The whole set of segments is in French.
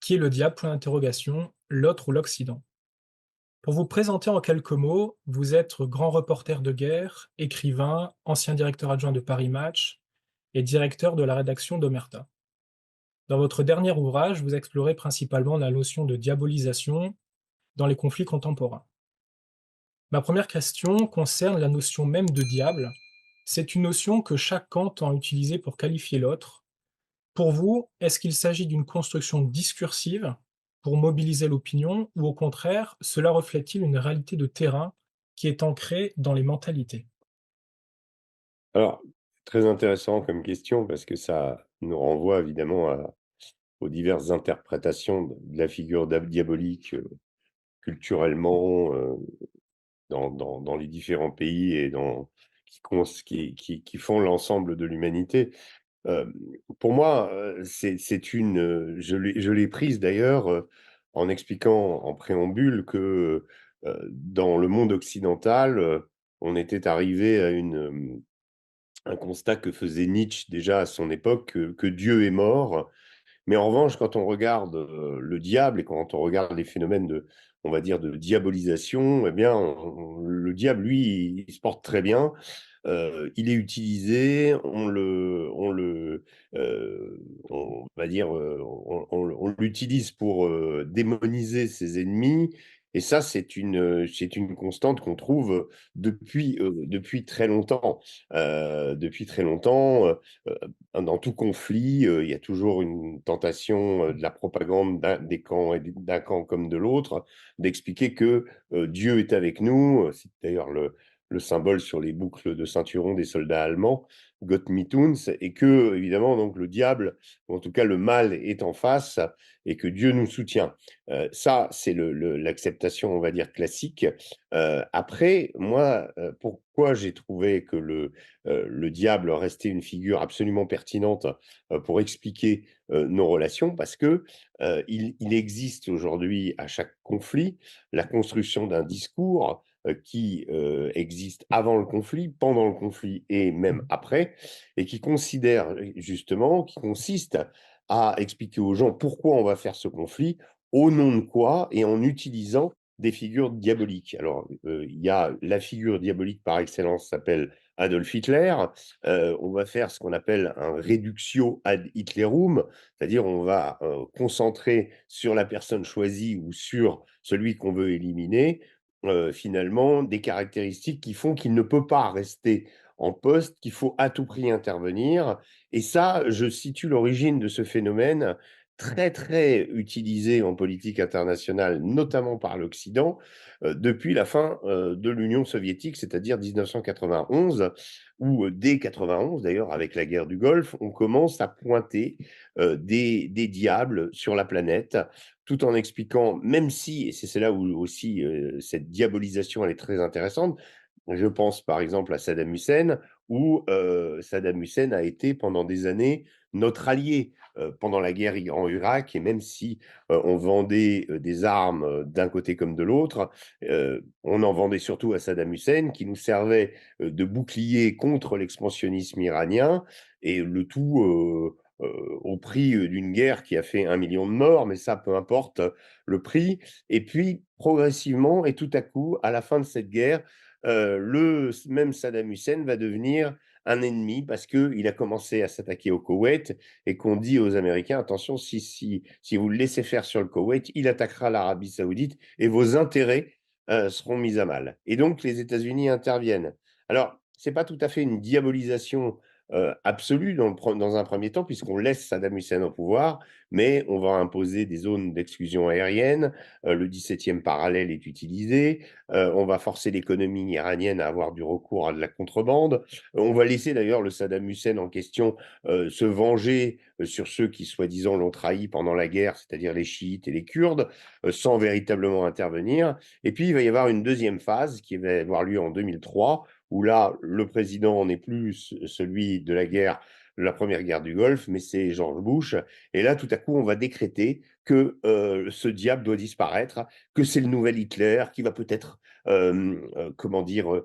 Qui est le diable? Point d'interrogation, l'autre ou l'Occident? Pour vous présenter en quelques mots, vous êtes grand reporter de guerre, écrivain, ancien directeur adjoint de Paris Match et directeur de la rédaction d'Omerta. Dans votre dernier ouvrage, vous explorez principalement la notion de diabolisation dans les conflits contemporains. Ma première question concerne la notion même de diable. C'est une notion que chaque camp tend à utiliser pour qualifier l'autre. Pour vous, est-ce qu'il s'agit d'une construction discursive pour mobiliser l'opinion ou au contraire, cela reflète-t-il une réalité de terrain qui est ancrée dans les mentalités? Alors, très intéressant comme question parce que ça nous renvoie évidemment aux diverses interprétations de la figure diabolique culturellement dans les différents pays et qui font l'ensemble de l'humanité. Euh, pour moi, c'est je l'ai prise d'ailleurs en expliquant en préambule que dans le monde occidental, on était arrivé à un constat que faisait Nietzsche déjà à son époque, que Dieu est mort. Mais en revanche, quand on regarde le diable et quand on regarde les phénomènes on va dire, de diabolisation, eh bien, le diable, lui, il se porte très bien. Il est utilisé, on va dire, on l'utilise pour démoniser ses ennemis. Et ça, c'est une constante qu'on trouve depuis très longtemps. Depuis très longtemps, dans tout conflit, il y a toujours une tentation de la propagande des camps et d'un camp comme de l'autre, d'expliquer que Dieu est avec nous. C'est d'ailleurs le symbole sur les boucles de ceinturon des soldats allemands, Gott mit uns, et que, évidemment, donc le diable, ou en tout cas le mal, est en face et que Dieu nous soutient. Ça, c'est l'acceptation, on va dire, classique. Après, moi, pourquoi j'ai trouvé que le diable restait une figure absolument pertinente pour expliquer nos relations, parce que il existe aujourd'hui à chaque conflit la construction d'un discours qui existe avant le conflit, pendant le conflit et même Mmh. après, et qui considère justement, qui consiste à expliquer aux gens pourquoi on va faire ce conflit, au nom de quoi, et en utilisant des figures diaboliques. Alors, il y a la figure diabolique par excellence s'appelle Adolf Hitler. On va faire ce qu'on appelle un reductio ad Hitlerum, c'est-à-dire on va concentrer sur la personne choisie ou sur celui qu'on veut éliminer, finalement, des caractéristiques qui font qu'il ne peut pas rester en poste, qu'il faut à tout prix intervenir. Et ça, je situe l'origine de ce phénomène très, très utilisé en politique internationale, notamment par l'Occident, depuis la fin de l'Union soviétique, c'est-à-dire 1991, où dès 91, d'ailleurs, avec la guerre du Golfe, on commence à pointer des diables sur la planète, tout en expliquant, même si, et c'est là où aussi cette diabolisation elle est très intéressante, je pense par exemple à Saddam Hussein, où Saddam Hussein a été pendant des années notre allié pendant la guerre en Irak, et même si on vendait des armes d'un côté comme de l'autre, on en vendait surtout à Saddam Hussein, qui nous servait de bouclier contre l'expansionnisme iranien, et le tout au prix d'une guerre qui a fait 1 million de morts, mais ça, peu importe le prix. Et puis, progressivement et tout à coup, à la fin de cette guerre, même Saddam Hussein va devenir un ennemi parce qu'il a commencé à s'attaquer au Koweït et qu'on dit aux Américains, attention, si vous le laissez faire sur le Koweït, il attaquera l'Arabie Saoudite et vos intérêts seront mis à mal. Et donc, les États-Unis interviennent. Alors, c'est pas tout à fait une diabolisation absolue dans un premier temps, puisqu'on laisse Saddam Hussein au pouvoir, mais on va imposer des zones d'exclusion aérienne, le 17e parallèle est utilisé, on va forcer l'économie iranienne à avoir du recours à de la contrebande, on va laisser d'ailleurs le Saddam Hussein en question se venger sur ceux qui soi-disant l'ont trahi pendant la guerre, c'est-à-dire les chiites et les Kurdes, sans véritablement intervenir. Et puis il va y avoir une deuxième phase qui va avoir lieu en 2003, où là, le président n'est plus celui de la guerre, de la première guerre du Golfe, mais c'est George Bush. Et là, tout à coup, on va décréter que ce diable doit disparaître, que c'est le nouvel Hitler qui va peut-être comment dire,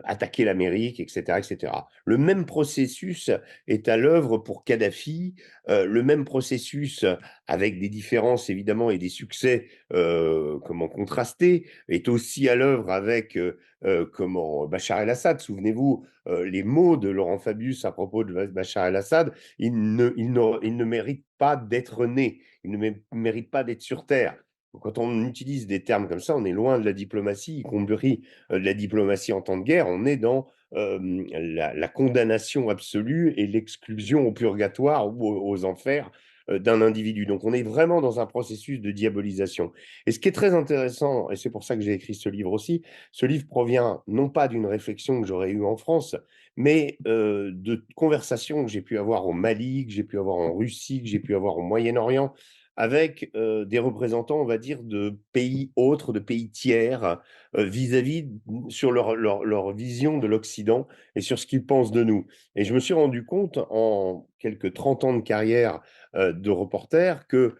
attaquer l'Amérique, etc., etc. Le même processus est à l'œuvre pour Kadhafi, le même processus, avec des différences évidemment et des succès contrastés, est aussi à l'œuvre avec Bachar el-Assad. Souvenez-vous les mots de Laurent Fabius à propos de Bachar el-Assad. Il ne mérite pas d'être né, il ne mérite pas d'être sur Terre. Quand on utilise des termes comme ça, on est loin de la diplomatie, y compris de la diplomatie en temps de guerre. On est dans la condamnation absolue et l'exclusion au purgatoire ou aux enfers d'un individu. Donc on est vraiment dans un processus de diabolisation. Et ce qui est très intéressant, et c'est pour ça que j'ai écrit ce livre aussi, ce livre provient non pas d'une réflexion que j'aurais eue en France, mais de conversations que j'ai pu avoir au Mali, que j'ai pu avoir en Russie, que j'ai pu avoir au Moyen-Orient, avec des représentants, on va dire, de pays autres, de pays tiers, vis-à-vis sur leur vision de l'Occident et sur ce qu'ils pensent de nous. Et je me suis rendu compte, en quelques 30 ans de carrière de reporter, que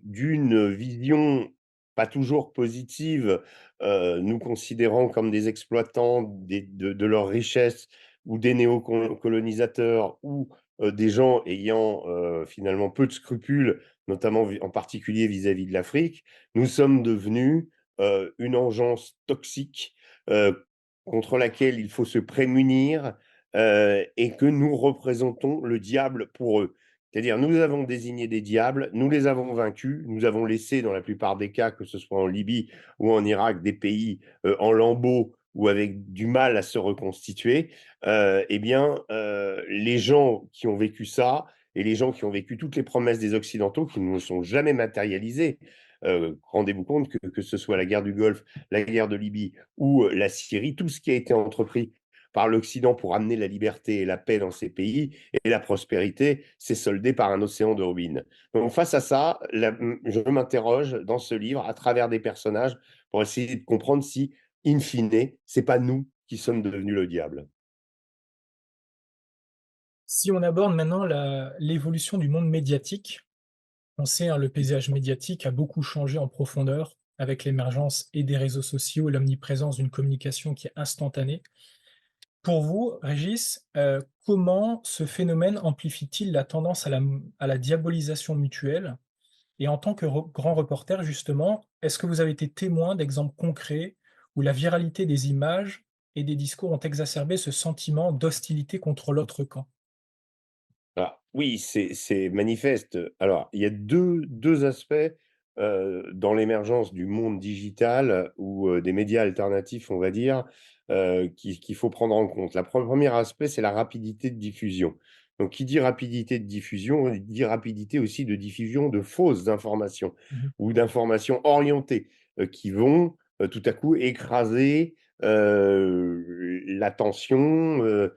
d'une vision pas toujours positive, nous considérant comme des exploitants de leurs richesses ou des néocolonisateurs ou des gens ayant finalement peu de scrupules, notamment en particulier vis-à-vis de l'Afrique, nous sommes devenus une engeance toxique euh, contre laquelle il faut se prémunir et que nous représentons le diable pour eux. C'est-à-dire, nous avons désigné des diables, nous les avons vaincus, nous avons laissé, dans la plupart des cas, que ce soit en Libye ou en Irak, des pays en lambeaux ou avec du mal à se reconstituer. Eh bien, les gens qui ont vécu ça et les gens qui ont vécu toutes les promesses des Occidentaux qui ne sont jamais matérialisées, rendez-vous compte que ce soit la guerre du Golfe, la guerre de Libye ou la Syrie, tout ce qui a été entrepris par l'Occident pour amener la liberté et la paix dans ces pays et la prospérité s'est soldé par un océan de ruines. Donc face à ça, je m'interroge dans ce livre à travers des personnages pour essayer de comprendre si, in fine, c'est pas nous qui sommes devenus le diable. Si on aborde maintenant l'évolution du monde médiatique, on sait, hein, le paysage médiatique a beaucoup changé en profondeur avec l'émergence et des réseaux sociaux et l'omniprésence d'une communication qui est instantanée. Pour vous, Régis, comment ce phénomène amplifie-t-il la tendance à la diabolisation mutuelle? Et en tant que grand reporter, justement, est-ce que vous avez été témoin d'exemples concrets où la viralité des images et des discours ont exacerbé ce sentiment d'hostilité contre l'autre camp? Alors, oui, c'est manifeste. Alors, il y a deux aspects dans l'émergence du monde digital ou des médias alternatifs, on va dire, qu'il faut prendre en compte. Premier aspect, c'est la rapidité de diffusion. Donc, qui dit rapidité de diffusion, il dit rapidité aussi de diffusion de fausses informations Mmh. ou d'informations orientées qui vont tout à coup écraser l'attention,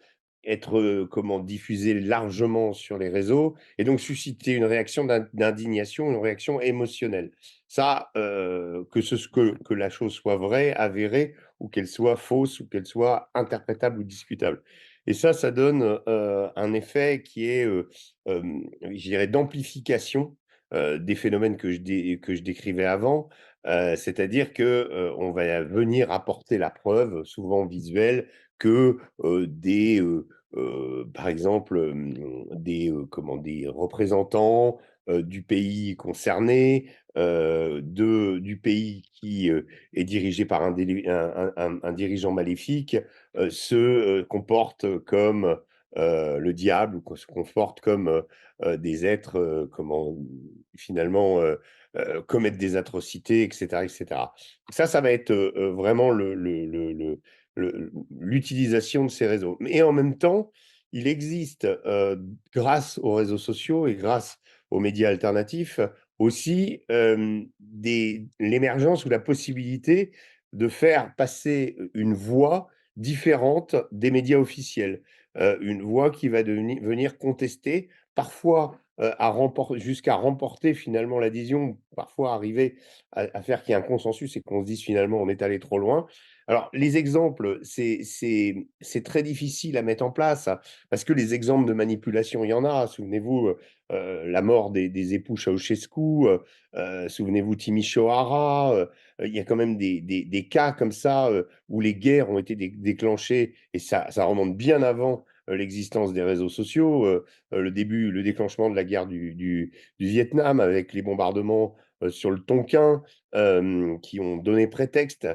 être, diffusé largement sur les réseaux et donc susciter une réaction d'indignation, une réaction émotionnelle. Ça, que la chose soit vraie, avérée ou qu'elle soit fausse ou qu'elle soit interprétable ou discutable. Et ça donne, un effet qui est, je dirais d'amplification, des phénomènes que je décrivais avant, c'est-à-dire que, on va venir apporter la preuve, souvent visuelle, que, par exemple, des représentants, du pays concerné, du pays qui, est dirigé par un dirigeant maléfique, comportent comme, le diable ou se comportent comme, des êtres, finalement, commettent des atrocités et cetera et cetera. Ça va être, vraiment l'utilisation de ces réseaux. Mais en même temps, il existe, grâce aux réseaux sociaux et grâce aux médias alternatifs, aussi, l'émergence ou la possibilité de faire passer une voix différente des médias officiels. Une voix qui va venir contester, parfois, jusqu'à remporter finalement l'adhésion, parfois arriver à faire qu'il y ait un consensus et qu'on se dise finalement on est allé trop loin, Alors, les exemples, c'est très difficile à mettre en place, parce que les exemples de manipulation, il y en a. Souvenez-vous, la mort des époux Ceausescu, souvenez-vous Timișoara, il y a quand même des cas comme ça, où les guerres ont été déclenchées, et ça remonte bien avant l'existence des réseaux sociaux, le déclenchement de la guerre du Vietnam avec les bombardements sur le Tonkin, qui ont donné prétexte,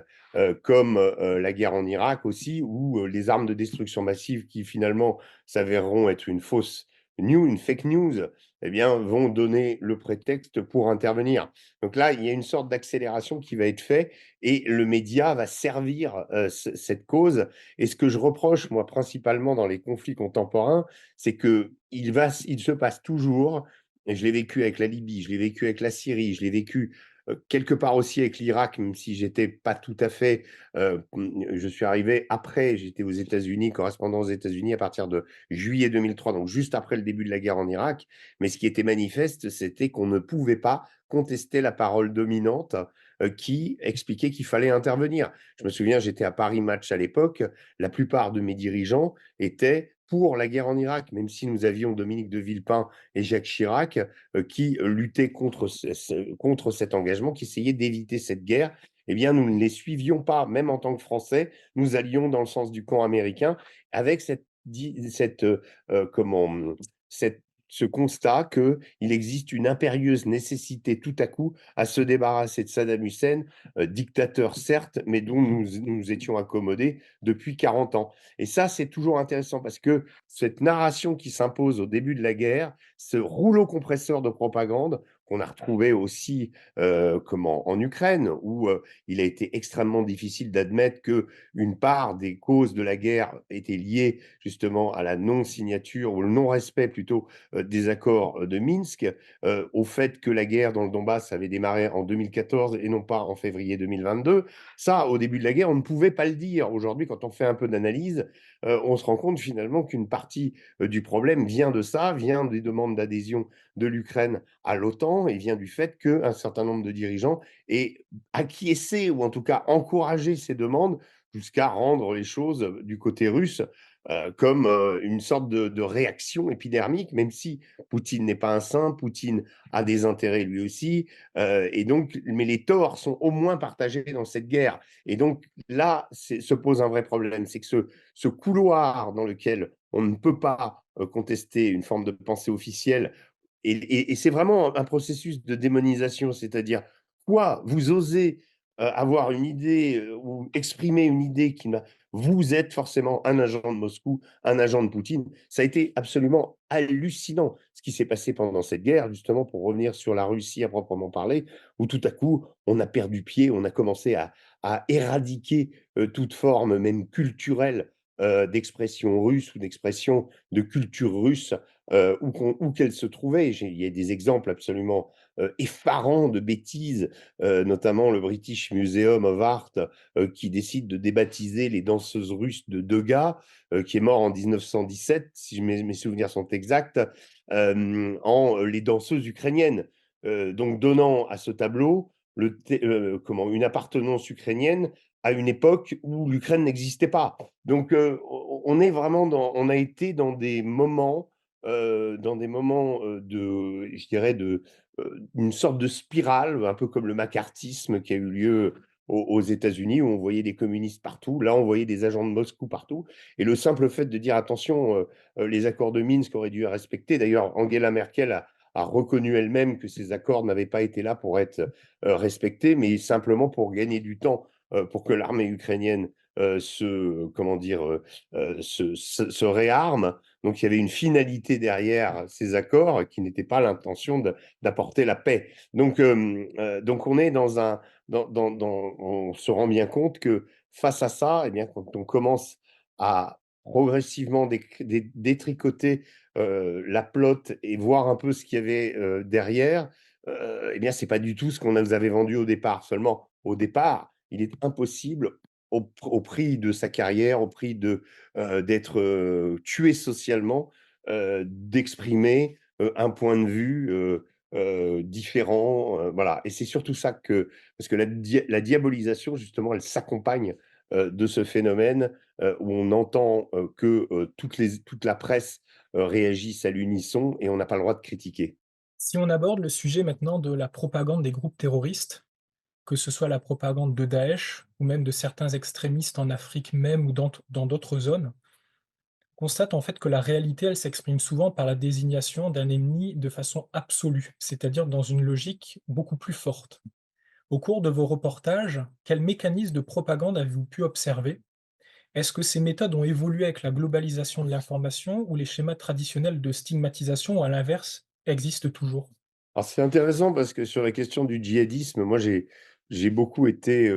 comme la guerre en Irak aussi, où les armes de destruction massive qui finalement s'avéreront être une fake news, eh bien, vont donner le prétexte pour intervenir. Donc là, il y a une sorte d'accélération qui va être faite, et le média va servir cette cause. Et ce que je reproche, moi, principalement dans les conflits contemporains, c'est il se passe toujours, et je l'ai vécu avec la Libye, je l'ai vécu avec la Syrie, je l'ai vécu quelque part aussi avec l'Irak, même si j'étais pas tout à fait, je suis arrivé après, j'étais aux États-Unis, correspondant aux États-Unis à partir de juillet 2003, donc juste après le début de la guerre en Irak. Mais ce qui était manifeste, c'était qu'on ne pouvait pas contester la parole dominante qui expliquait qu'il fallait intervenir. Je me souviens, j'étais à Paris Match à l'époque, la plupart de mes dirigeants étaient pour la guerre en Irak, même si nous avions Dominique de Villepin et Jacques Chirac qui luttaient contre cet engagement, qui essayaient d'éviter cette guerre. Eh bien, nous ne les suivions pas, même en tant que Français. Nous allions dans le sens du camp américain avec comment, cette, ce constat qu'il existe une impérieuse nécessité tout à coup à se débarrasser de Saddam Hussein, dictateur certes, mais dont nous étions accommodés depuis 40 ans. Et ça, c'est toujours intéressant parce que cette narration qui s'impose au début de la guerre, ce rouleau compresseur de propagande qu'on a retrouvé aussi en Ukraine, où il a été extrêmement difficile d'admettre qu'une part des causes de la guerre était liée justement à la non-signature, ou le non-respect plutôt, des accords de Minsk, au fait que la guerre dans le Donbass avait démarré en 2014 et non pas en février 2022. Ça, au début de la guerre, on ne pouvait pas le dire. Aujourd'hui, quand on fait un peu d'analyse, on se rend compte finalement qu'une partie du problème vient de ça, vient des demandes d'adhésion de l'Ukraine à l'OTAN, et vient du fait qu'un certain nombre de dirigeants aient acquiescé, ou en tout cas encouragé ces demandes, jusqu'à rendre les choses du côté russe comme une sorte de réaction épidermique, même si Poutine n'est pas un saint, Poutine a des intérêts lui aussi, mais les torts sont au moins partagés dans cette guerre. Et donc là, se pose un vrai problème, c'est que ce couloir dans lequel on ne peut pas contester une forme de pensée officielle, et c'est vraiment un processus de démonisation, c'est-à-dire, quoi, vous osez avoir une idée ou exprimer une idée vous êtes forcément un agent de Moscou, un agent de Poutine. Ça a été absolument hallucinant ce qui s'est passé pendant cette guerre, justement pour revenir sur la Russie à proprement parler, où tout à coup on a perdu pied, on a commencé à éradiquer toute forme, même culturelle, d'expression russe ou d'expression de culture russe, où qu'elle se trouvait. Il y a des exemples absolument effarants de bêtises, notamment le British Museum of Art qui décide de débaptiser les danseuses russes de Degas, qui est mort en 1917, si mes souvenirs sont exacts, en les danseuses ukrainiennes. Donc donnant à ce tableau une appartenance ukrainienne à une époque où l'Ukraine n'existait pas. Donc on a été dans des moments je dirais, une sorte de spirale, un peu comme le macartisme qui a eu lieu aux États-Unis, où on voyait des communistes partout. Là, on voyait des agents de Moscou partout. Et le simple fait de dire attention, les accords de Minsk auraient dû respecter. D'ailleurs, Angela Merkel a reconnu elle-même que ces accords n'avaient pas été là pour être respectés, mais simplement pour gagner du temps, pour que l'armée ukrainienne se réarme. Donc il y avait une finalité derrière ces accords qui n'était pas l'intention d'apporter la paix. Donc on est on se rend bien compte que face à ça, eh bien, quand on commence à progressivement détricoter la plotte et voir un peu ce qu'il y avait derrière, eh bien, c'est pas du tout ce qu'on nous avait vendu au départ. Seulement, au départ, il est impossible, au prix de sa carrière, au prix d'être tué socialement, d'exprimer un point de vue différent. Voilà. Et c'est surtout ça parce que la diabolisation, justement, elle s'accompagne de ce phénomène, où on entend, que, toute la presse, réagissent à l'unisson et on n'a pas le droit de critiquer. Si on aborde le sujet maintenant de la propagande des groupes terroristes, que ce soit la propagande de Daesh ou même de certains extrémistes en Afrique même ou dans d'autres zones, on constate en fait que la réalité, elle s'exprime souvent par la désignation d'un ennemi de façon absolue, c'est-à-dire dans une logique beaucoup plus forte. Au cours de vos reportages, quels mécanismes de propagande avez-vous pu observer? Est-ce que ces méthodes ont évolué avec la globalisation de l'information ou les schémas traditionnels de stigmatisation, à l'inverse, existent toujours? Alors c'est intéressant parce que sur la question du djihadisme, moi j'ai beaucoup été,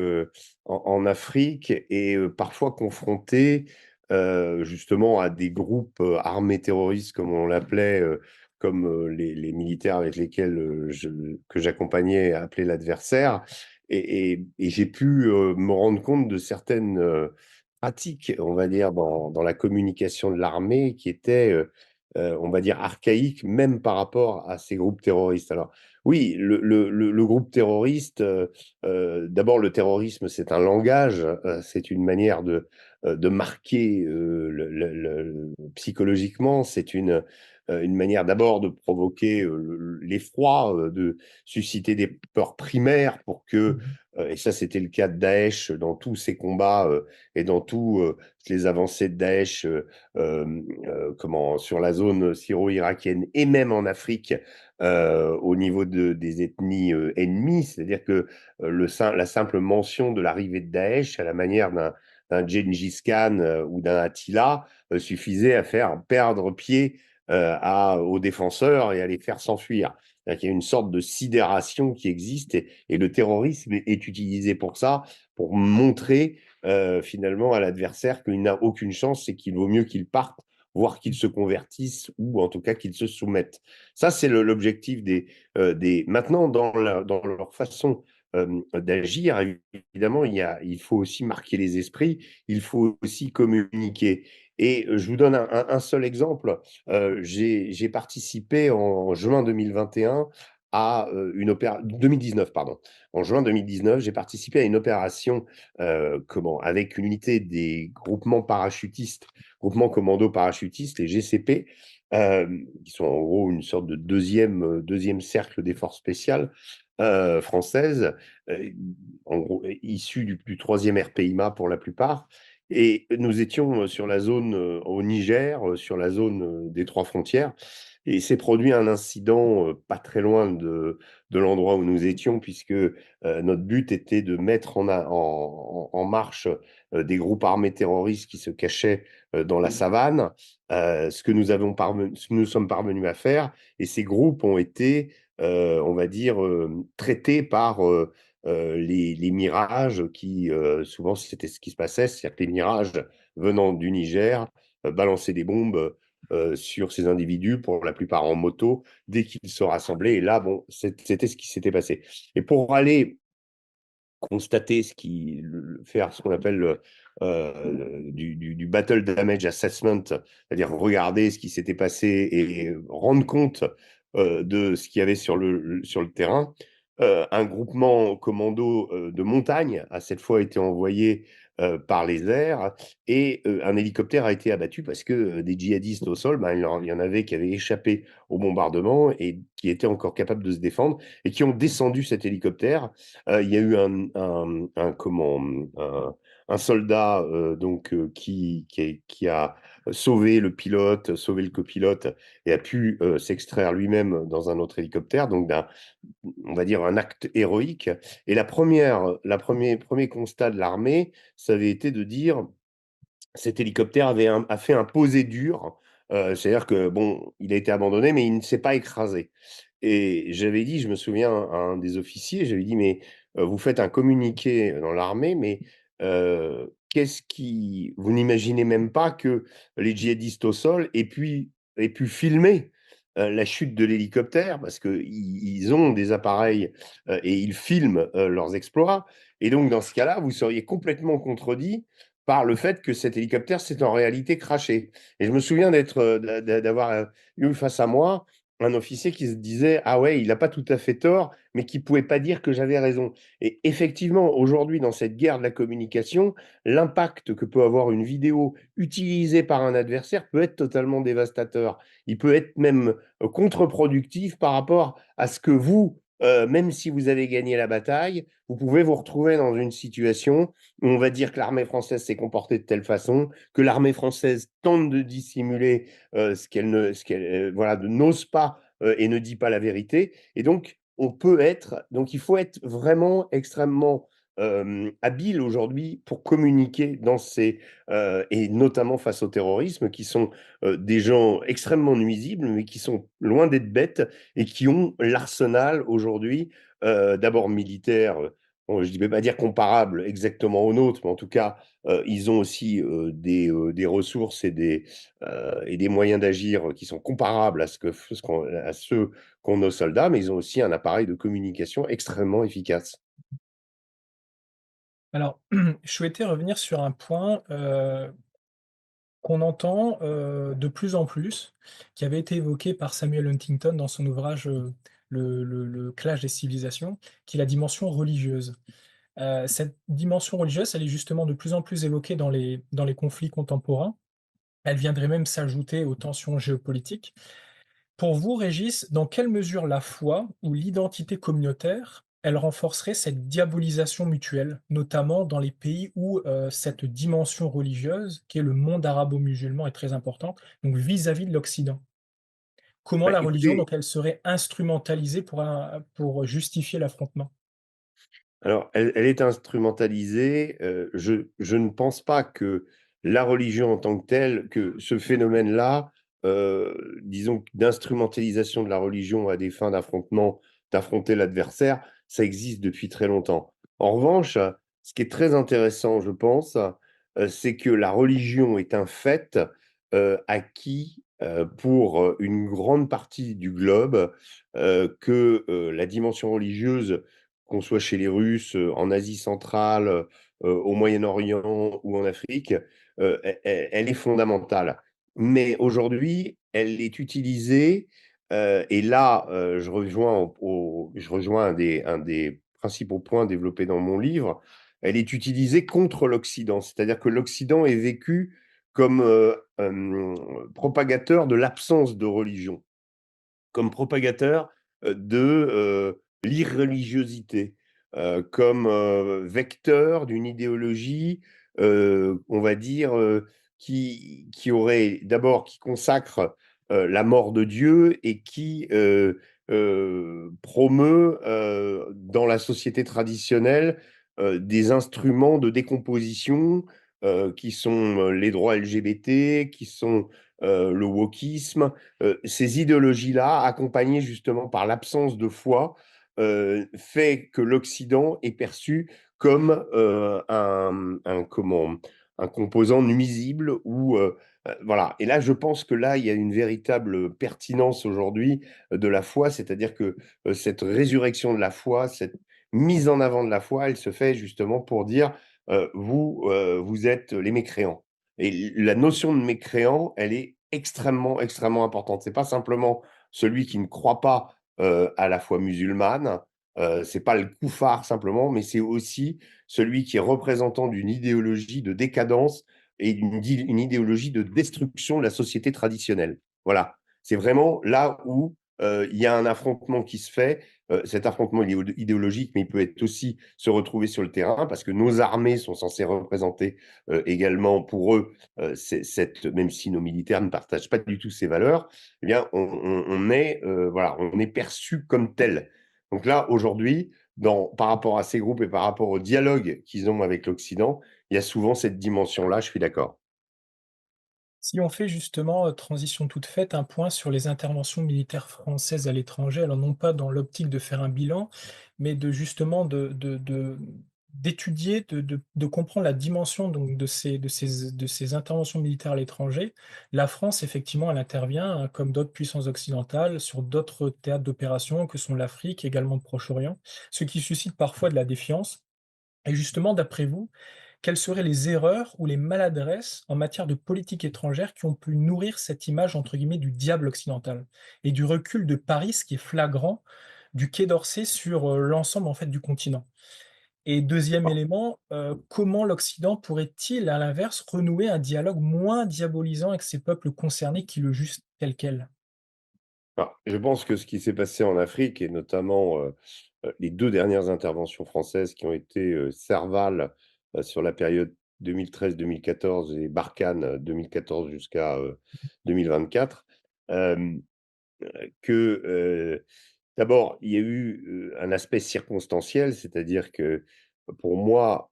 en Afrique et parfois confronté, justement à des groupes, armés terroristes comme on l'appelait, comme, les militaires avec lesquels, que j'accompagnais appelaient l'adversaire et j'ai pu, me rendre compte de certaines, pratiques, on va dire, dans la communication de l'armée qui étaient, on va dire archaïque, même par rapport à ces groupes terroristes. Alors oui, le groupe terroriste, d'abord le terrorisme, c'est un langage, c'est une manière de marquer, psychologiquement, c'est une manière d'abord de provoquer, l'effroi, de susciter des peurs primaires pour que, Mmh. et ça c'était le cas de Daesh dans tous ses combats, et dans tous, les avancées de Daesh, comment sur la zone syro-irakienne et même en Afrique, au niveau des ethnies, ennemies. C'est-à-dire que, la simple mention de l'arrivée de Daesh à la manière d'un Gengis Khan, ou d'un Attila, suffisait à faire perdre pied, aux défenseurs et à les faire s'enfuir. C'est-à-dire qu'il y a une sorte de sidération qui existe et le terrorisme est utilisé pour ça, pour montrer, finalement à l'adversaire qu'il n'a aucune chance et qu'il vaut mieux qu'il parte, voire qu'il se convertisse ou en tout cas qu'il se soumette. Ça, c'est l'objectif des maintenant dans leur façon, d'agir, évidemment, il faut aussi marquer les esprits, il faut aussi communiquer et je vous donne un seul exemple, j'ai participé en juin 2021 à, une opéra 2019 pardon. En juin 2019, j'ai participé à une opération, avec une unité des groupements parachutistes, groupements commando parachutistes, les GCP, qui sont en gros une sorte de deuxième cercle des forces spéciales, françaises, heu, en gros issus du 3e RPIMA pour la plupart et nous étions, sur la zone, au Niger, sur la zone, des 3 frontières et il s'est produit un incident, pas très loin de l'endroit où nous étions puisque, notre but était de mettre en marche, des groupes armés terroristes qui se cachaient, dans la savane, ce que nous sommes parvenus à faire et ces groupes ont été, on va dire, traités par, les Mirages qui, souvent c'était ce qui se passait, c'est-à-dire que les Mirages venant du Niger, balançaient des bombes, sur ces individus, pour la plupart en moto, dès qu'ils se rassemblaient et là, bon, c'était ce qui s'était passé et pour aller constater ce qui le faire ce qu'on appelle du battle damage assessment, c'est-à-dire regarder ce qui s'était passé et rendre compte, de ce qu'il y avait sur le terrain. Un groupement commando, de montagne a cette fois été envoyé, par les airs et un hélicoptère a été abattu parce que, des djihadistes au sol, ben, il y en avait qui avaient échappé au bombardement et qui étaient encore capables de se défendre et qui ont descendu cet hélicoptère. Il y a eu un soldat, donc qui a sauvé le pilote, sauvé le copilote et a pu, s'extraire lui-même dans un autre hélicoptère, donc on va dire un acte héroïque et premier constat de l'armée, ça avait été de dire: «Cet hélicoptère a fait un posé dur», c'est-à-dire que bon, il a été abandonné, mais il ne s'est pas écrasé. Et j'avais dit, je me souviens à un des officiers, j'avais dit: «Mais, vous faites un communiqué dans l'armée, mais, qu'est-ce qui vous n'imaginez même pas que les djihadistes au sol aient pu filmer, la chute de l'hélicoptère?» parce qu'ils ont des appareils, et ils filment, leurs exploits et donc dans ce cas-là, vous seriez complètement contredit par le fait que cet hélicoptère s'est en réalité crashé et je me souviens d'avoir, eu face à moi un officier qui se disait: «Ah ouais, il a pas tout à fait tort, mais qui pouvait pas dire que j'avais raison» et effectivement, aujourd'hui, dans cette guerre de la communication, l'impact que peut avoir une vidéo utilisée par un adversaire peut être totalement dévastateur. Il peut être même, contre-productif par rapport à ce que vous, même si vous avez gagné la bataille, vous pouvez vous retrouver dans une situation où on va dire que l'armée française s'est comportée de telle façon, que l'armée française tente de dissimuler ce qu'elle, voilà, n'ose pas et ne dit pas la vérité. Et donc, donc il faut être vraiment extrêmement habile aujourd'hui pour communiquer dans ces et notamment face au terrorisme, qui sont des gens extrêmement nuisibles, mais qui sont loin d'être bêtes et qui ont l'arsenal aujourd'hui, d'abord militaire. Bon, je ne vais pas dire comparable exactement au nôtre, mais en tout cas, ils ont aussi des ressources et des moyens d'agir qui sont comparables à à ceux qu'ont nos soldats, mais ils ont aussi un appareil de communication extrêmement efficace. Alors, je souhaitais revenir sur un point, qu'on entend, de plus en plus, qui avait été évoqué par Samuel Huntington dans son ouvrage, le Clash des civilisations, qui est la dimension religieuse. Cette dimension religieuse, elle est justement de plus en plus évoquée dans les conflits contemporains. Elle viendrait même s'ajouter aux tensions géopolitiques. Pour vous, Régis, dans quelle mesure la foi ou l'identité communautaire, elle renforcerait cette diabolisation mutuelle, notamment dans les pays où, cette dimension religieuse, qui est le monde arabo-musulman, est très importante, donc vis-à-vis de l'Occident? Comment Bah, la religion, écoutez, donc, elle serait instrumentalisée pour justifier l'affrontement? alors, elle est instrumentalisée, je ne pense pas que la religion en tant que telle, que ce phénomène-là, disons d'instrumentalisation de la religion à des fins d'affrontement, d'affronter l'adversaire, ça existe depuis très longtemps. En revanche, ce qui est très intéressant, je pense, c'est que la religion est un fait, acquis, pour, une grande partie du globe, la dimension religieuse, qu'on soit chez les Russes, en Asie centrale, au Moyen-Orient ou en Afrique, elle est fondamentale. Mais aujourd'hui, elle est utilisée, et là, je rejoins un des principaux points développés dans mon livre. Elle est utilisée contre l'Occident. C'est-à-dire que l'Occident est vécu comme, propagateur de l'absence de religion, comme propagateur, l'irreligiosité, comme, vecteur d'une idéologie, on va dire, qui consacre, la mort de Dieu et qui, promeut, dans la société traditionnelle, des instruments de décomposition, qui sont, les droits LGBT, qui sont, le wokisme. Ces idéologies-là, accompagnées justement par l'absence de foi, fait que l'Occident est perçu comme, un composant nuisible ou, voilà. Et là, je pense que là, il y a une véritable pertinence aujourd'hui, de la foi. C'est-à-dire que, cette résurrection de la foi, cette mise en avant de la foi, elle se fait justement pour dire, vous êtes les mécréants. Et la notion de mécréant, elle est extrêmement, extrêmement importante. C'est pas simplement celui qui ne croit pas, à la foi musulmane, c'est pas le koufar simplement, mais c'est aussi celui qui est représentant d'une idéologie de décadence et une idéologie de destruction de la société traditionnelle. Voilà, c'est vraiment là où, il y a un affrontement qui se fait. Cet affrontement, il est idéologique, mais il peut être aussi se retrouver sur le terrain parce que nos armées sont censées représenter, également pour eux, même si nos militaires ne partagent pas du tout ces valeurs, eh bien, on est, voilà, on est perçu comme tel. Donc là, aujourd'hui, par rapport à ces groupes et par rapport au dialogue qu'ils ont avec l'Occident, il y a souvent cette dimension-là, je suis d'accord. Si on fait justement, transition toute faite, un point sur les interventions militaires françaises à l'étranger, alors non pas dans l'optique de faire un bilan, mais de justement d'étudier, de comprendre la dimension donc de ces interventions militaires à l'étranger. La France, effectivement, elle intervient, hein, comme d'autres puissances occidentales, sur d'autres théâtres d'opérations que sont l'Afrique, également le Proche-Orient, ce qui suscite parfois de la défiance et justement, d'après vous, Quelles seraient les erreurs ou les maladresses en matière de politique étrangère qui ont pu nourrir cette image entre guillemets «du diable occidental» et du recul de Paris, ce qui est flagrant, du Quai d'Orsay sur, l'ensemble en fait du continent? Et deuxième élément, comment l'Occident pourrait-il, à l'inverse, renouer un dialogue moins diabolisant avec ces peuples concernés qui le jugent tel quel? Alors, je pense que ce qui s'est passé en Afrique et notamment, les 2 dernières interventions françaises qui ont été, Serval, sur la période 2013-2014 et Barkhane, 2014 jusqu'à, 2024, hem, que, d'abord, il y a eu, un aspect circonstanciel, c'est-à-dire que, pour moi,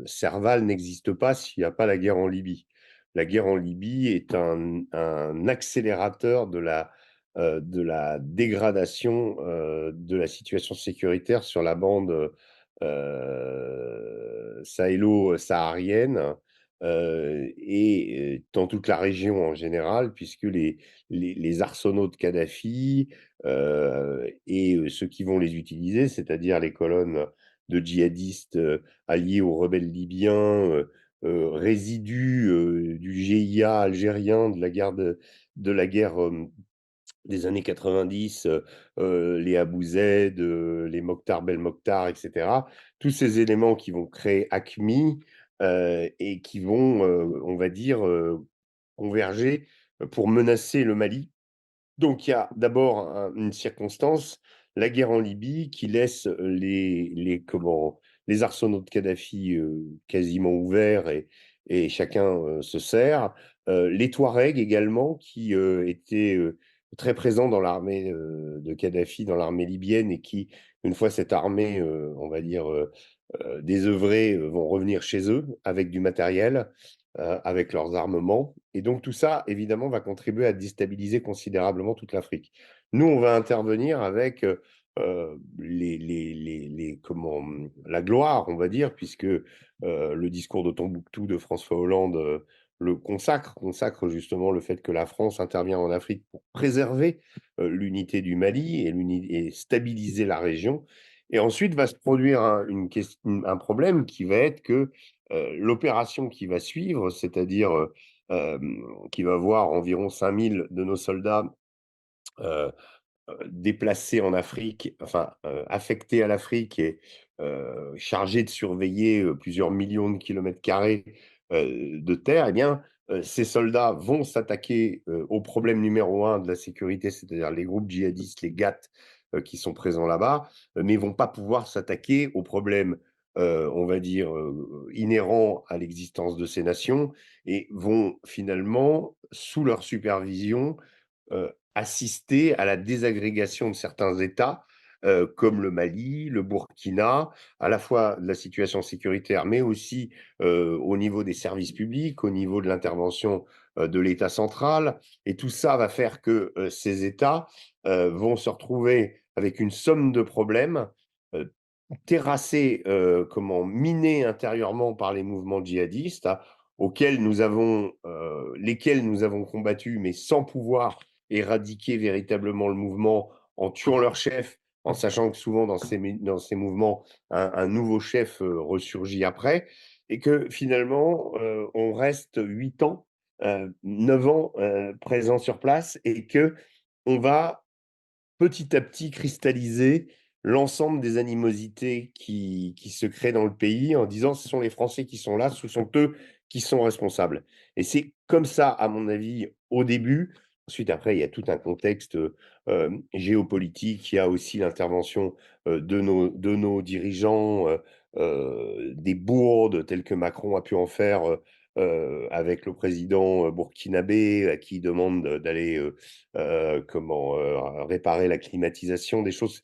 Serval n'existe pas s'il n'y a pas la guerre en Libye. La guerre en Libye est un accélérateur de la dégradation, de la situation sécuritaire sur la bande, sahélo-saharienne, et dans toute la région en général, puisque les arsenaux de Kadhafi, et ceux qui vont les utiliser, c'est-à-dire les colonnes de djihadistes, alliés aux rebelles libyens, résidus, du GIA algérien, de la guerre, des années 90, les Abu Zaid, les Mokhtar Belmokhtar et cetera. Tous ces éléments qui vont créer AQMI, et qui vont, on va dire, converger, pour menacer le Mali. Donc il y a d'abord une circonstance, la guerre en Libye qui laisse, les arsenaux de Kadhafi, quasiment ouverts et chacun, se sert. Les Touaregs également qui, étaient, très présents dans l'armée, de Kadhafi, dans l'armée libyenne et qui, une fois cette armée, on va dire, désœuvrés, vont revenir chez eux avec du matériel, avec leurs armements et donc tout ça, évidemment, va contribuer à déstabiliser considérablement toute l'Afrique. Nous, on va intervenir avec, la gloire, on va dire, puisque, le discours de Tombouctou de François Hollande, le consacre justement le fait que la France intervient en Afrique pour préserver, l'unité du Mali et stabiliser la région et ensuite va se produire un problème qui va être que, l'opération qui va suivre, c'est-à-dire, qui va voir environ 5 000 de nos soldats, heu déplacés en Afrique, enfin, affectés à l'Afrique et chargés de surveiller, plusieurs millions de kilomètres carrés, de terre, eh bien, ces soldats vont s'attaquer, au problème numéro un de la sécurité, c'est-à-dire les groupes djihadistes, les GAT, qui sont présents là-bas, mais vont pas pouvoir s'attaquer aux problèmes, on va dire, inhérents à l'existence de ces nations et vont finalement, sous leur supervision, assister à la désagrégation de certains États, comme le Mali, le Burkina, à la fois de la situation sécuritaire, mais aussi, au niveau des services publics, au niveau de l'intervention, de l'État central et tout ça va faire que, ces États, vont se retrouver avec une somme de problèmes, heu, terrassés, minés intérieurement par les mouvements djihadistes, lesquels nous avons combattus, mais sans pouvoir éradiquer véritablement le mouvement en tuant leur chef, en sachant que souvent dans ces mouvements, un nouveau chef, ressurgit après et que finalement, on reste 8 ans, 9 ans, présents sur place et qu'on va petit à petit cristalliser l'ensemble des animosités qui se créent dans le pays en disant: «Ce sont les Français qui sont là, ce sont eux qui sont responsables» et c'est comme ça, à mon avis, au début. Ensuite, après, il y a tout un contexte, géopolitique. Il y a aussi l'intervention, de nos dirigeants, des bourdes telles que Macron a pu en faire, avec le président, burkinabé à qui il demande d'aller, réparer la climatisation, des choses,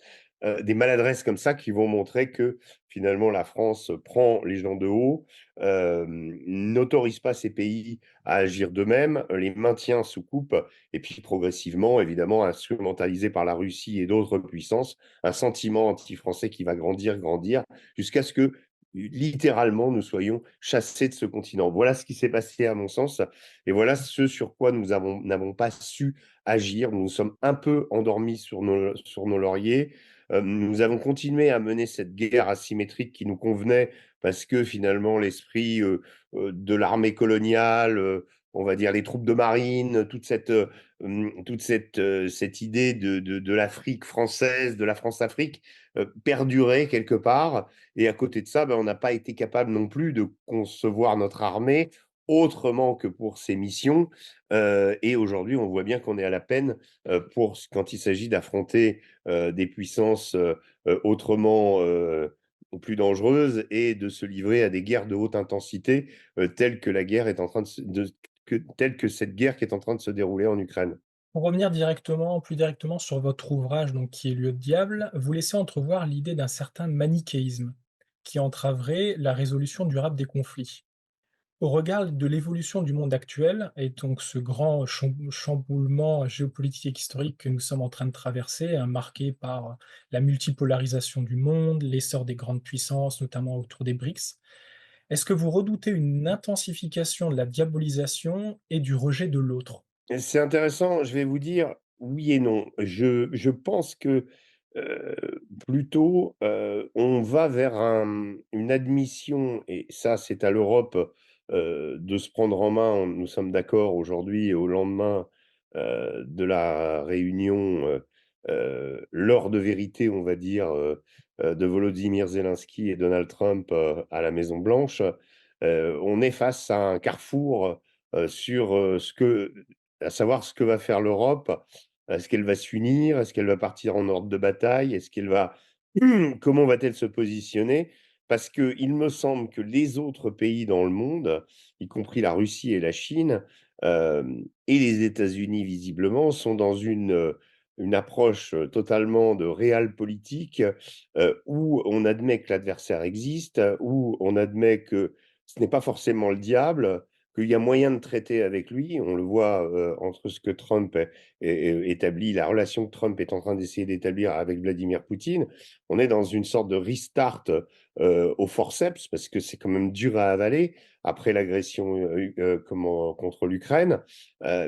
des maladresses comme ça qui vont montrer que finalement la France prend les gens de haut, n'autorise pas ces pays à agir d'eux-mêmes, les maintient sous coupe et puis progressivement, évidemment, instrumentalisé par la Russie et d'autres puissances, un sentiment anti-français qui va grandir, grandir, jusqu'à ce que, littéralement, nous soyons chassés de ce continent. Voilà ce qui s'est passé à mon sens et voilà ce sur quoi n'avons pas su agir. Nous nous sommes un peu endormis sur nos lauriers. Nous avons continué à mener cette guerre asymétrique qui nous convenait parce que finalement l'esprit, de l'armée coloniale, on va dire les troupes de marine, cette idée de l'Afrique française, de la France-Afrique, perdurait quelque part. Et à côté de ça, on n'a pas été capable non plus de concevoir notre armée autrement que pour ces missions. Et aujourd'hui, on voit bien qu'on est à la peine, quand il s'agit d'affronter, des puissances, autrement, plus dangereuses et de se livrer à des guerres de haute intensité, telles que la guerre est en train telle que cette guerre qui est en train de se dérouler en Ukraine. Pour revenir plus directement sur votre ouvrage, donc qui est Lieu de diable, vous laissez entrevoir l'idée d'un certain manichéisme qui entraverait la résolution durable des conflits. Au regard de l'évolution du monde actuel et donc ce grand chamboulement géopolitique et historique que nous sommes en train de traverser, marqué par la multipolarisation du monde, l'essor des grandes puissances, notamment autour des BRICS, est-ce que vous redoutez une intensification de la diabolisation et du rejet de l'autre? Et c'est intéressant, je vais vous dire oui et non. Je pense que, heu, plutôt, on va vers une admission et ça, c'est à l'Europe, de se prendre en main. Nous sommes d'accord aujourd'hui au lendemain, de la réunion, l'heure de vérité, on va dire, de Volodymyr Zelensky et Donald Trump, à la Maison Blanche. On est face à un carrefour, sur, à savoir ce que va faire l'Europe. Est-ce qu'elle va s'unir? Est-ce qu'elle va partir en ordre de bataille? Est-ce qu'elle va comment va-t-elle se positionner? Parce qu'il me semble que les autres pays dans le monde, y compris la Russie et la Chine, et les États-Unis visiblement, sont dans une approche, totalement de realpolitik, où on admet que l'adversaire existe, où on admet que ce n'est pas forcément le diable, qu'il y a moyen de traiter avec lui. On le voit, entre ce que Trump établit, la relation que Trump est en train d'essayer d'établir avec Vladimir Poutine. On est dans une sorte de restart, au forceps parce que c'est quand même dur à avaler après l'agression, contre l'Ukraine.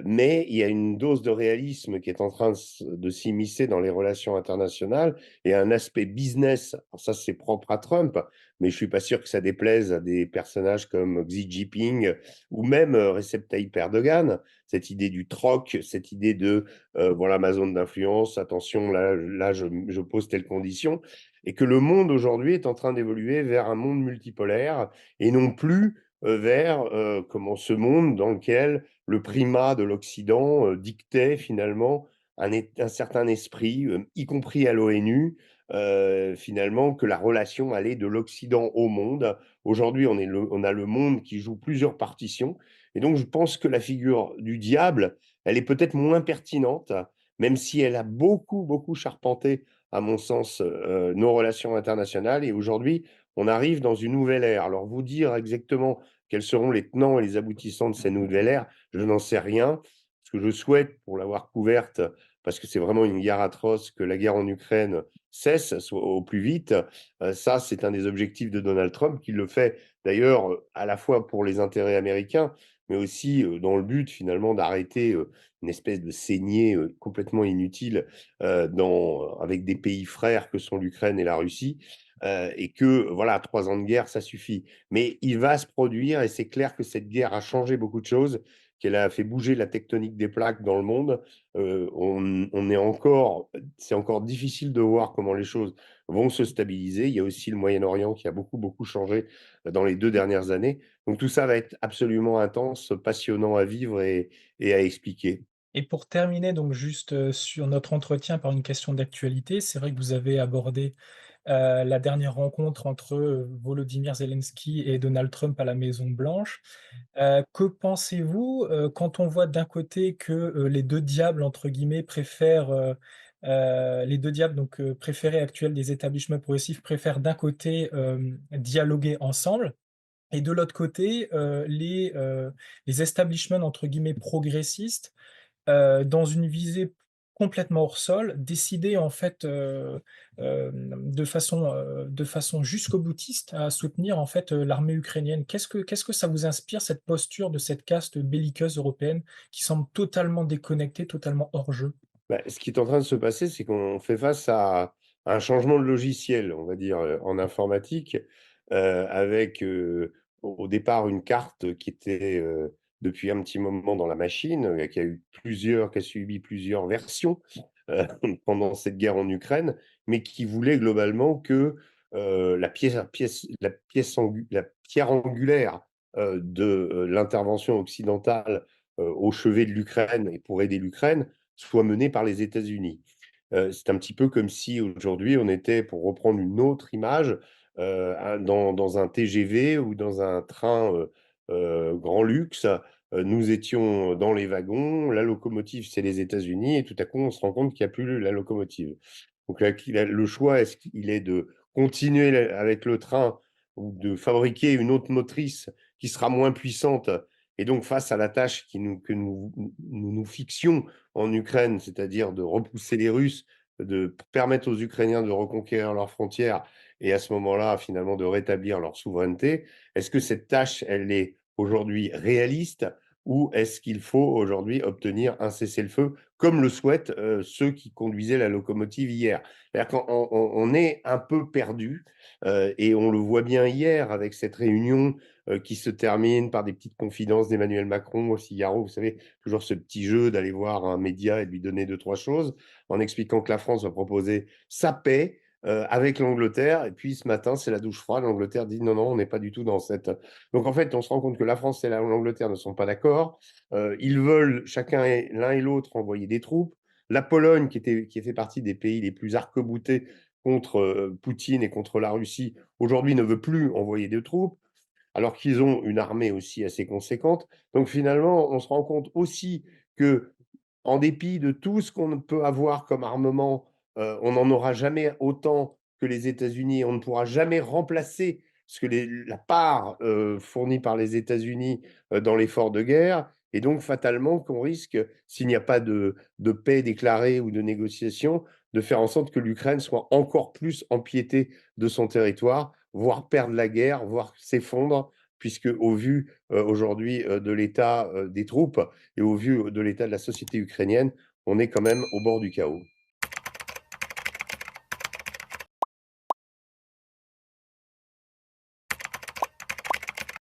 Mais il y a une dose de réalisme qui est en train de s'immiscer dans les relations internationales et un aspect business. Alors ça, c'est propre à Trump, mais je suis pas sûr que ça déplaise à des personnages comme Xi Jinping ou même, Recep Tayyip Erdogan. Cette idée du troc, cette idée de, voilà ma zone d'influence, attention là je pose telle condition et que le monde aujourd'hui est en train d'évoluer vers un monde multipolaire et non plus, vers, comment ce monde dans lequel le primat de l'Occident, dictait finalement un certain esprit, y compris à l'ONU, finalement que la relation allait de l'Occident au monde. Aujourd'hui, on a le monde qui joue plusieurs partitions et donc je pense que la figure du diable, elle est peut-être moins pertinente, même si elle a beaucoup, beaucoup charpenté, à mon sens, nos relations internationales et aujourd'hui, on arrive dans une nouvelle ère. Alors vous dire exactement quels seront les tenants et les aboutissants de cette nouvelle ère, je n'en sais rien. Ce que je souhaite, pour l'avoir couverte, parce que c'est vraiment une guerre atroce, que la guerre en Ukraine cesse soit au plus vite. Ça, c'est un des objectifs de Donald Trump, qui le fait d'ailleurs, à la fois pour les intérêts américains, mais aussi, dans le but finalement d'arrêter, une espèce de saignée, complètement inutile, avec des pays frères que sont l'Ukraine et la Russie, et que voilà, 3 ans de guerre, ça suffit. Mais il va se produire et c'est clair que cette guerre a changé beaucoup de choses, qu'elle a fait bouger la tectonique des plaques dans le monde. On est encore c'est encore difficile de voir comment les choses vont se stabiliser. Il y a aussi le Moyen-Orient qui a beaucoup, beaucoup changé, dans les 2 dernières années. Donc tout ça va être absolument intense, passionnant à vivre et à expliquer. Et pour terminer donc juste, sur notre entretien par une question d'actualité, c'est vrai que vous avez abordé, la dernière rencontre entre, Volodymyr Zelensky et Donald Trump à la Maison Blanche. Que pensez-vous, quand on voit d'un côté que, les 2 diables entre guillemets préfèrent, les 2 diables donc, préférés actuels des établissements progressifs préfèrent d'un côté, dialoguer ensemble et de l'autre côté, les establishments entre guillemets «progressistes» dans une visée complètement hors sol, décider en fait, de façon jusqu'au boutiste à soutenir en fait, l'armée ukrainienne. Qu'est-ce que ça vous inspire cette posture de cette caste belliqueuse européenne qui semble totalement déconnectée, totalement hors jeu? Bah, ce qui est en train de se passer, c'est qu'on fait face un changement de logiciel, on va dire, en informatique, avec, au départ une carte qui était, depuis un petit moment dans la machine, qui a subi plusieurs versions, heu, pendant cette guerre en Ukraine, mais qui voulait globalement que, la pierre angulaire, de, l'intervention occidentale, au chevet de l'Ukraine et pour aider l'Ukraine, soit menée par les États-Unis. C'est un petit peu comme si aujourd'hui on était, pour reprendre une autre image, dans un TGV ou dans un train, grand luxe, nous étions dans les wagons, la locomotive c'est les États-Unis et tout à coup on se rend compte qu'il y a plus la locomotive. Donc là qu'il a le choix, est-ce qu'il est de continuer avec le train ou de fabriquer une autre motrice qui sera moins puissante et donc face à la tâche que nous fixions en Ukraine, c'est-à-dire de repousser les Russes, de permettre aux Ukrainiens de reconquérir leurs frontières et à ce moment-là, finalement, de rétablir leur souveraineté. Est-ce que cette tâche, elle est aujourd'hui réaliste ou est-ce qu'il faut aujourd'hui obtenir un cessez-le-feu comme le souhaitent ceux qui conduisaient la locomotive hier? C'est-à-dire qu'on est un peu perdu et on le voit bien hier avec cette réunion qui se termine par des petites confidences d'Emmanuel Macron au Figaro. Vous savez, toujours ce petit jeu d'aller voir un média et de lui donner deux, trois choses, en expliquant que la France va proposer sa paix avec l'Angleterre. Et puis ce matin, c'est la douche froide. L'Angleterre dit non, non, on n'est pas du tout dans cette. Donc en fait, on se rend compte que la France et l'Angleterre ne sont pas d'accord. Ils veulent chacun l'un et l'autre envoyer des troupes. La Pologne, qui fait partie des pays les plus arc-boutés contre Poutine et contre la Russie, aujourd'hui ne veut plus envoyer de troupes alors qu'ils ont une armée aussi assez conséquente. Donc finalement, on se rend compte aussi que, en dépit de tout ce qu'on peut avoir comme armement, on n'en aura jamais autant que les États-Unis. On ne pourra jamais remplacer ce que la part fournie par les États-Unis dans l'effort de guerre. Et donc, fatalement, qu'on risque, s'il n'y a pas de paix déclarée ou de négociation, de faire en sorte que l'Ukraine soit encore plus empiétée de son territoire, voire perdre la guerre, voire s'effondre, puisque au vu aujourd'hui de l'état des troupes et au vu de l'état de la société ukrainienne, on est quand même au bord du chaos.